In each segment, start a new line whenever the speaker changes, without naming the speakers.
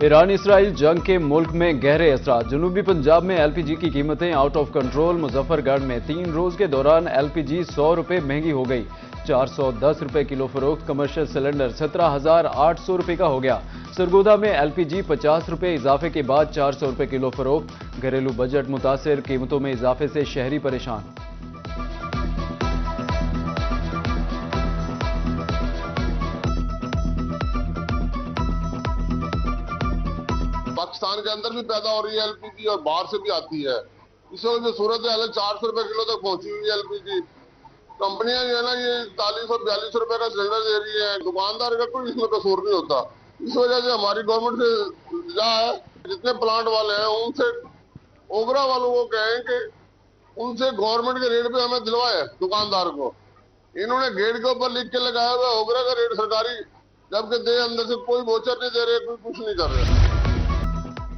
Iran Israel जंग के मुल्क में गहरे असरात। जनूबी पंजाब में एलपीजी की कीमतें आउट ऑफ कंट्रोल। मुजफ्फरगढ़ में 3 रोज के दौरान एलपीजी 100 रुपए महंगी हो गई। 410 रुपए किलो फरोख्त। कमर्शियल सिलेंडर 17,800 रुपए का हो गया। सरगोदा में एलपीजी 50 रुपए इजाफे के बाद 400 रुपए किलो फरोख्त। घरेलू बजट मुतासिर। कीमतों में इजाफे से शहरी परेशान।
पाकिस्तान के अंदर भी पैदा हो रही है एलपीजी और बाहर से भी आती है। इस वक्त जो सूरत है 400 रुपए किलो तक पहुंची हुई है एलपीजी। कंपनियां जो है ना ये 41 और 42 रुपए का सिलेंडर दे रही है। दुकानदार का कोई इसमें कसूर नहीं होता। इस वजह से हमारी गवर्नमेंट से जा है जितने प्लांट वाले हैं उनसे ओबरा वालों को कहें कि उनसे गवर्नमेंट के रेट पे हमें दिलवाए दुकानदार को। इन्होंने गेट के ऊपर लिख के लगाया हुआ ओबरा का रेट सरकारी, जबकि दे अंदर से कोई वोचर नहीं दे रहे, कोई कुछ नहीं कर रहे।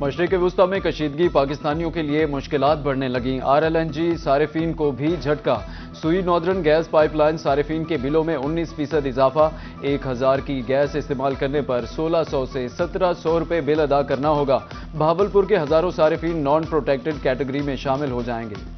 मशरिक़ वुस्ता में कशीदगी पाकिस्तानियों के लिए मुश्किलात बढ़ने लगीं। आरएलएनजी सारिफीन को भी झटका। सुई नॉर्दर्न गैस पाइपलाइन सारिफीन के बिलों में 19% इजाफा। 1000 की गैस इस्तेमाल करने पर 1600 से 1700 रुपए बिल अदा करना होगा। बहावलपुर के हजारों सारिफीन नॉन प्रोटेक्टेड कैटेगरी में शामिल हो जाएंगे।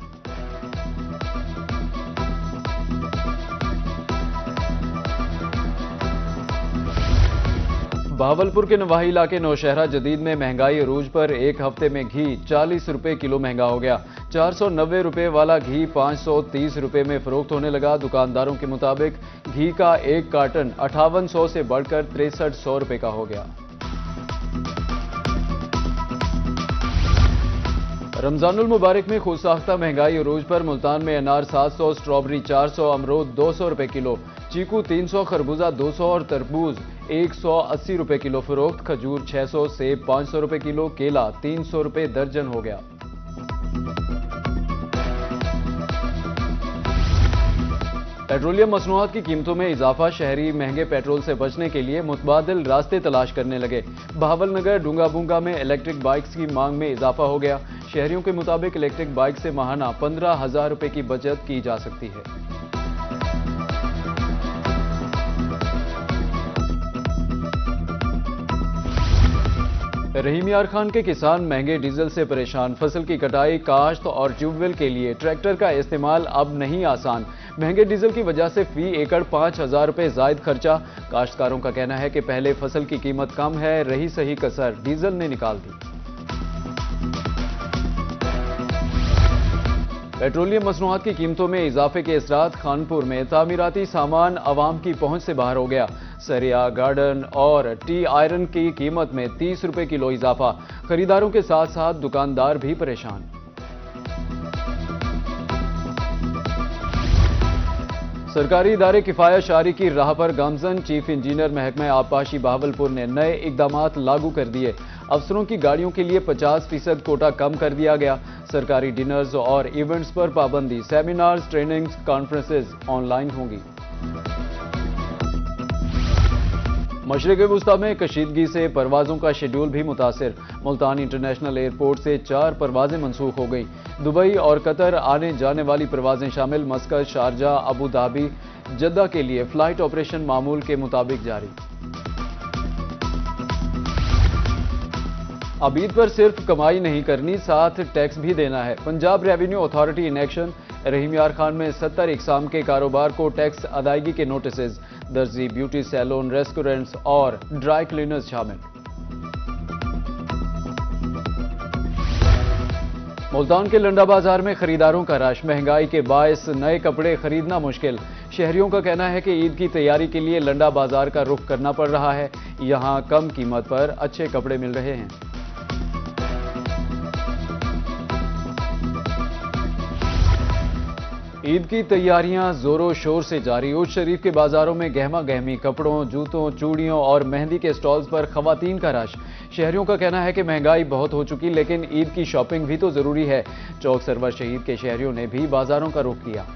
बहावलपुर के नवाही इलाके नौशहरा जदीद में महंगाई अरूज पर। एक हफ्ते में घी 40 रुपए किलो महंगा हो गया। 490 रुपए वाला घी 530 रुपए में फरोख्त होने लगा। दुकानदारों के मुताबिक घी का एक कार्टन 5800 से बढ़कर 6300 रुपए का हो गया। रमजानुल मुबारक में खुदसाख्ता महंगाई अरूज पर। मुल्तान में अनार 700, स्ट्रॉबेरी 400, अमरूद 200 रुपए किलो, चीकू 300, खरबूजा 200 और तरबूज 180 रुपए किलो फरोख्त। खजूर 600, सेब 500 रुपए किलो, केला 300 रुपए दर्जन हो गया। पेट्रोलियम मसनूआत की कीमतों में इजाफा। शहरी महंगे पेट्रोल से बचने के लिए मुतबादिल रास्ते तलाश करने लगे। बहावलनगर डूंगा में इलेक्ट्रिक बाइक्स की मांग में इजाफा हो गया। शहरियों के मुताबिक इलेक्ट्रिक बाइक से माहाना 15,000 रुपए की बचत की जा सकती है। रहीम यार खान के किसान महंगे डीजल से परेशान। फसल की कटाई, काश्त और ट्यूबवेल के लिए ट्रैक्टर का इस्तेमाल अब नहीं आसान। महंगे डीजल की वजह से फी एकड़ 5,000 रुपए जायद खर्चा। काश्तकारों का कहना है कि पहले फसल की कीमत कम है, रही सही कसर डीजल ने निकाल दी। पेट्रोलियम मसनूआत की कीमतों में इजाफे के असरात। खानपुर में तामीराती सामान आवाम की पहुंच से बाहर हो गया। सरिया, गार्डन और टी आयरन की कीमत में 30 रुपए किलो इजाफा। खरीदारों के साथ साथ दुकानदार भी परेशान। सरकारी इदारे किफायत शारी की राह पर गामजन। चीफ इंजीनियर महकमा आबपाशी बहावलपुर ने नए इकदामात लागू कर दिए। अफसरों की गाड़ियों के लिए 50% कोटा कम कर दिया गया। सरकारी डिनर्स और इवेंट्स पर पाबंदी। सेमिनार्स, ट्रेनिंग्स, कॉन्फ्रेंसेज ऑनलाइन होंगी। मशरिक़ वुस्ता में कशीदगी से परवाजों का शेड्यूल भी मुतासिर। मुल्तान इंटरनेशनल एयरपोर्ट से 4 परवाजें मनसूख हो गई। दुबई और कतर आने जाने वाली परवाजें शामिल। मस्कत, शारजा, अबू धाबी, जद्दा के लिए फ्लाइट ऑपरेशन मामूल के मुताबिक जारी। अब ईद पर सिर्फ कमाई नहीं करनी, साथ टैक्स भी देना है। Punjab revenue authority in action. Rahim Yar Khan में 70 इकसाम के कारोबार को टैक्स अदायगी के नोटिस। दर्जी, ब्यूटी सैलून, रेस्टोरेंट्स और ड्राई क्लीनर्स शामिल। मुल्तान के लंडा बाजार में खरीदारों का रश। महंगाई के बायस नए कपड़े खरीदना मुश्किल। शहरियों का कहना है कि ईद की तैयारी के लिए लंडा बाजार का रुख करना पड़ रहा है। यहां कम कीमत पर अच्छे कपड़े मिल रहे हैं। ईद की तैयारियां जोरों शोर से जारी। उर्ज शरीफ के बाजारों में गहमा गहमी कपड़ों, जूतों, चूड़ियों और मेहंदी के स्टॉल्स पर खवातीन का रश। शहरियों का कहना है कि महंगाई बहुत हो चुकी, लेकिन ईद की शॉपिंग भी तो जरूरी है। चौक सरवर शहीद के शहरियों ने भी बाजारों का रुख किया।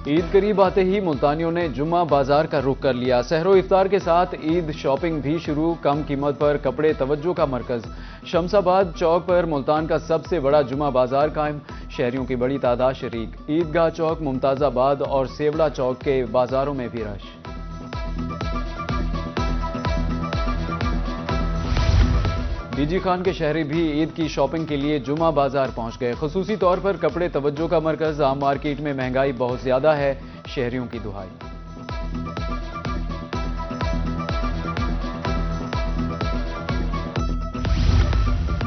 ईद करीब आते ही मुल्तानियों ने जुम्मा बाजार का रुख कर लिया। सहरो इफ्तार के साथ ईद शॉपिंग भी शुरू। कम कीमत पर कपड़े तवज्जो का मरकज। शमसाबाद चौक पर मुल्तान का सबसे बड़ा जुम्मा बाजार कायम। शहरियों की बड़ी तादाद शरीक। ईदगाह चौक, मुमताजाबाद और सेवड़ा चौक के बाजारों में भी रश। डीजी खान के शहरी भी ईद की शॉपिंग के लिए जुमा बाजार पहुंच गए। खुसूसी तौर पर कपड़े तवज्जो का मरकज। आम मार्केट में महंगाई बहुत ज्यादा है, शहरियों की दुहाई।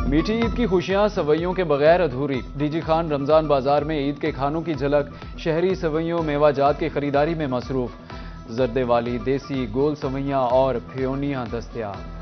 मीठी ईद की खुशियां सवैयों के बगैर अधूरी। डीजी खान रमजान बाजार में ईद के खानों की झलक। शहरी सवैयों मेवाजात की खरीदारी में मसरूफ। जर्दे वाली, देसी, गोल सवैयां और फ्योनियां दस्तयाब।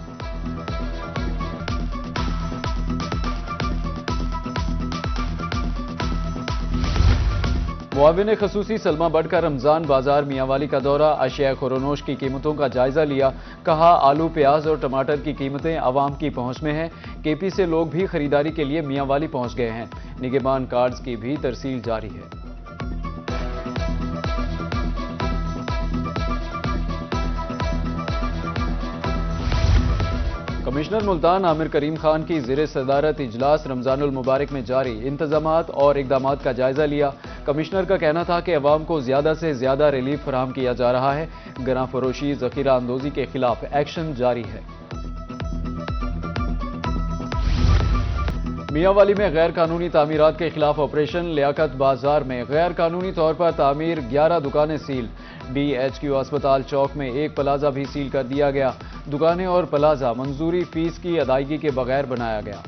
मुआविन खसूसी सलमा बट का रमजान बाजार मियांवाली का दौरा। अशिया खुरोनोश की कीमतों का जायजा लिया। कहा, आलू, प्याज और टमाटर की कीमतें आवाम की पहुंच में हैं। केपी से लोग भी खरीदारी के लिए मियांवाली पहुंच गए हैं। निगहबान कार्ड्स की भी तरसील जारी है। कमिश्नर मुल्तान आमिर करीम खान की ज़ेरे सदारत इजलास रमजानुल मुबारक में जारी। इंतजामात और इकदामात का जायजा लिया। कमिश्नर का कहना था कि अवाम को ज्यादा से ज्यादा रिलीफ फराहम किया जा रहा है। गरां फरोशी, जखीरा अंदोजी के खिलाफ एक्शन जारी है। मियांवाली में गैर कानूनी तामीरात के खिलाफ ऑपरेशन। लियाकत बाजार में गैर कानूनी तौर पर तामीर 11 दुकानें सील। DHQ अस्पताल चौक में एक प्लाजा भी सील कर दिया गया। दुकानें और प्लाजा मंजूरी फीस की अदायगी के बगैर बनाया गया।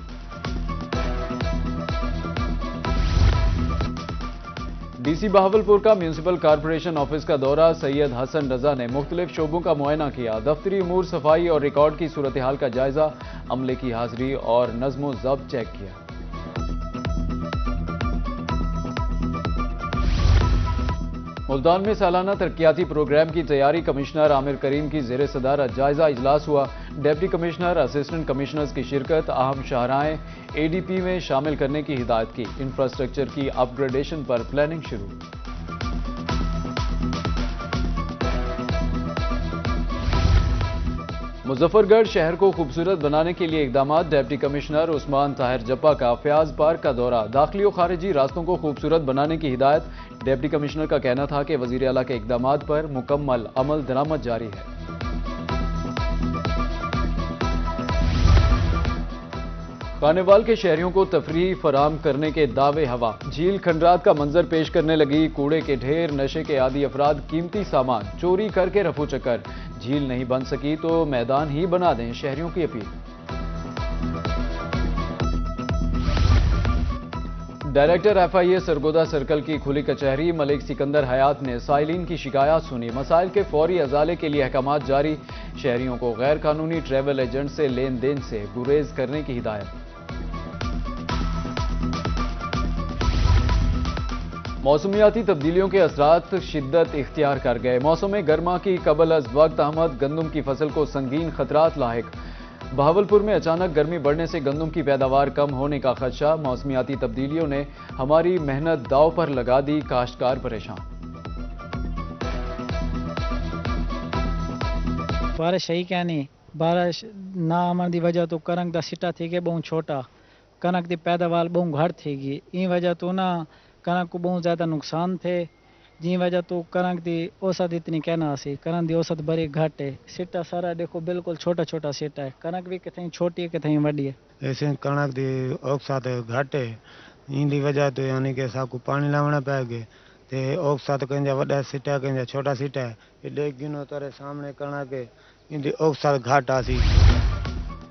DC बहावलपुर का म्यूनिसिपल कॉर्पोरेशन ऑफिस का दौरा। सैयद हसन रजा ने मुख्तलिफ शोबों का मुआयना किया। दफ्तरी उमूर, सफाई और रिकॉर्ड की सूरत हाल का जायजा। अमले की हाजिरी और नज़्म व ज़ब्त चेक किया। मुल्तान में सालाना तरक्याती प्रोग्राम की तैयारी। कमिश्नर आमिर करीम की ज़ेरे सदारत जायजा इजलास हुआ। डिप्टी कमिश्नर, असिस्टेंट कमिश्नर्स की शिरकत। अहम शाहराएं ADP में शामिल करने की हिदायत की। इंफ्रास्ट्रक्चर की अपग्रेडेशन पर प्लानिंग शुरू। मुजफ्फरगढ़ शहर को खूबसूरत बनाने के लिए इकदामात। डिप्टी कमिश्नर उस्मान ताहिर जप्पा का फयाज पार्क का दौरा। दाखिली और खारिजी रास्तों को खूबसूरत बनाने की हिदायत। डिप्टी कमिश्नर का कहना था कि वजीर आला के इकदामात पर मुकम्मल अमल दरामद जारी है। खानेवाल के शहरियों को तफरीह फराहम करने के दावे हवा। झील खंडरात का मंजर पेश करने लगी। कूड़े के ढेर, नशे के आदी अफराद कीमती सामान चोरी करके रफू चक्कर। झील नहीं बन सकी तो मैदान ही बना दें, शहरियों की appeal. Director FIA Sargodha circle की खुली कचहरी। मलिक सिकंदर हयात ने साइलिन की शिकायत सुनी। मसाइल के फौरी अजाले के लिए अहकामात जारी। शहरियों को गैर कानूनी ट्रैवल एजेंट से लेन देन से गुरेज करने की हिदायत। मौसमियाती तब्दीलियों के असरात शिद्दत इख्तियार कर गए। मौसम गर्मा की कबल अज वक्त आमद। गंदम की फसल को संगीन खतरात लाहिक। बहावलपुर में अचानक गर्मी बढ़ने से गंदम की पैदावार कम होने का खदशा। मौसमियाती तब्दीलियों ने हमारी मेहनत दांव पर लगा दी, काश्तकार परेशान।
बारिश है क्या नहीं, बारिश ना आने की वजह तो कणक का सिटा थी गया बहुत छोटा। कणक की पैदावार बहुत घट थी गई। इन वजह तो ना कणक को बहुत ज़्यादा नुकसान थे। जी वजह तो कणक की औसत इतनी कहना सी। कणक की औसत बड़ी घट है। सिटा सारा देखो बिल्कुल छोटा छोटा सिटा है। कणक भी कितनी छोटी है कितनी बड़ी है।
ऐसे कणक की औसत घट है। इन वजह तो यानी कि सबको पानी लावना पैगे। ते औसत कंजा वड़ा सिटा कंजा छोटा सिटा है। ये देख गिनो तारे सामने कणक है। इन औसत घट आसी।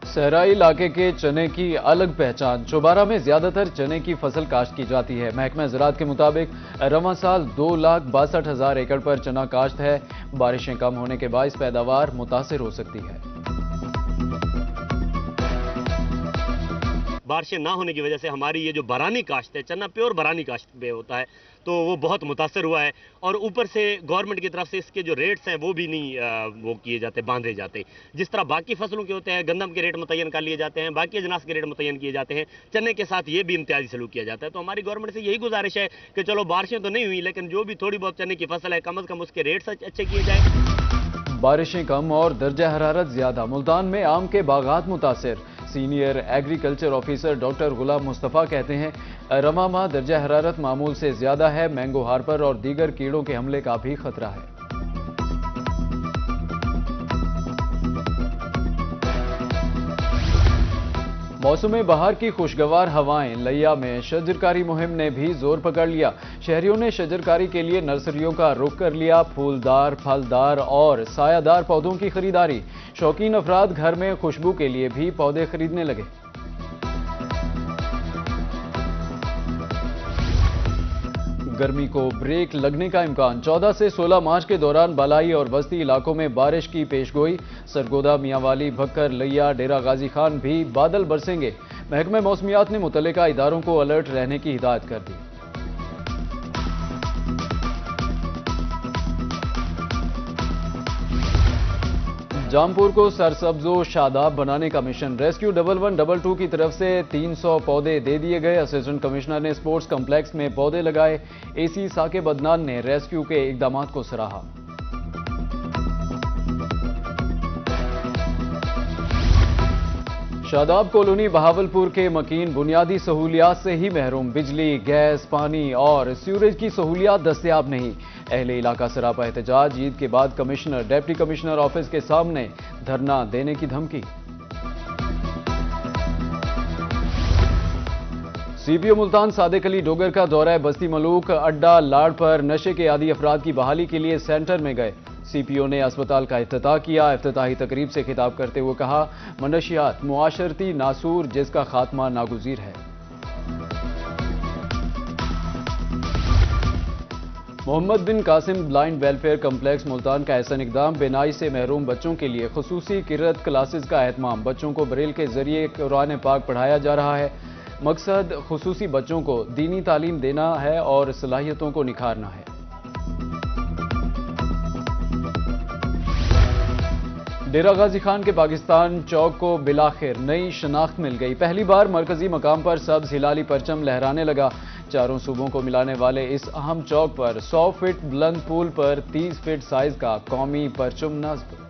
सहराई इलाके के चने की अलग पहचान। चौबारा में ज्यादातर चने की फसल काश्त की जाती है। महकमा ज़राअत के मुताबिक रवां साल 2,62,000 एकड़ पर चना काश्त है। बारिशें कम होने के बायस पैदावार मुतासिर हो सकती है।
बारिशें ना होने की वजह से हमारी ये जो बरानी काश्त है, चना प्योर बरानी काश्त पे होता है, तो वो बहुत मुतासर हुआ है। और ऊपर से गवर्नमेंट की तरफ से इसके जो रेट्स हैं वो भी नहीं वो किए जाते, बांधे जाते। जिस तरह बाकी फसलों के होते हैं, गंदम के रेट मुतय्यन कर लिए जाते हैं, बाकी अजनास के रेट मुतय्यन किए जाते हैं, चने के साथ ये भी इम्तियाजी सलूक किया जाता है। तो हमारी गवर्नमेंट से यही गुजारिश है कि चलो बारिशें तो नहीं हुई, लेकिन जो भी थोड़ी बहुत चने की फसल है कम अज़ कम उसके रेट्स अच्छे किए जाए।
बारिशें कम और दर्जा हरारत ज्यादा। मुल्तान में आम के बागात मुतासिर। सीनियर एग्रीकल्चर ऑफिसर डॉक्टर गुलाम मुस्तफ़ा कहते हैं, रवा माह दर्जा हरारत मामूल से ज्यादा है, मैंगो हार्पर और दीगर कीड़ों के हमले का भी खतरा है। मौसम बहार की खुशगवार हवाएं, लिया में शजरकारी मुहिम ने भी जोर पकड़ लिया। शहरियों ने शजरकारी के लिए नर्सरियों का रुख कर लिया। फूलदार, फलदार और सायादार पौधों की खरीदारी। शौकीन अफराद घर में खुशबू के लिए भी पौधे खरीदने लगे। गर्मी को ब्रेक लगने का इम्कान। 14 से 16 मार्च के दौरान बालाई और बस्ती इलाकों में बारिश की पेशगोई। सरगोदा, मियांवाली, भक्कर, लिया, डेरा गाजी खान भी बादल बरसेंगे। महकमे मौसमियात ने मुतल्लिका इदारों को अलर्ट रहने की हिदायत कर दी। जामपुर को सरसब्जो शादाब बनाने का मिशन। रेस्क्यू 1112 की तरफ से 300 पौधे दे दिए गए। असिस्टेंट कमिश्नर ने स्पोर्ट्स कम्प्लेक्स में पौधे लगाए। एसी साकिब अदनान ने रेस्क्यू के इकदामात को सराहा। शादाब कॉलोनी बहावलपुर के मकीन बुनियादी सहूलियात से ही महरूम। बिजली, गैस, पानी और सीवरेज की सहूलियात दस्तयाब नहीं। अहले इलाका सरापा एहतजाज। ईद के बाद कमिश्नर, डिप्टी कमिश्नर ऑफिस के सामने धरना देने की धमकी। सीपीओ मुल्तान सादिक अली डोगर का दौरा बस्ती मलूक। अड्डा लाड़ पर नशे के आदी अफराद की बहाली के लिए सेंटर में गए। सीपीओ ने अस्पताल का इफ्तिताह किया। इफ्तिताही तकरीब से खिताब करते हुए कहा, मनशियात मुआशरती नासूर जिसका खात्मा नागुज़ीर है। Mohammad bin Qasim blind welfare complex Multan का ऐसा इक़दाम। बिनाई से महरूम बच्चों के लिए खुसूसी किरत क्लासेस का एहतमाम। बच्चों को ब्रेल के जरिए कुरान पाक पढ़ाया जा रहा है। मकसद खुसूसी बच्चों को दीनी तालीम देना है और सलाहियतों को निखारना है। डेरा गाजी खान के पाकिस्तान चौक को बिलाखिर नई शनाख्त मिल गई। पहली बार मरकजी मकाम पर सब्ज हिलाली परचम लहराने लगा। चारों सूबों को मिलाने वाले इस अहम चौक पर 100 फीट बुलंद पुल पर 30 फीट साइज का कौमी परचम नस्ब।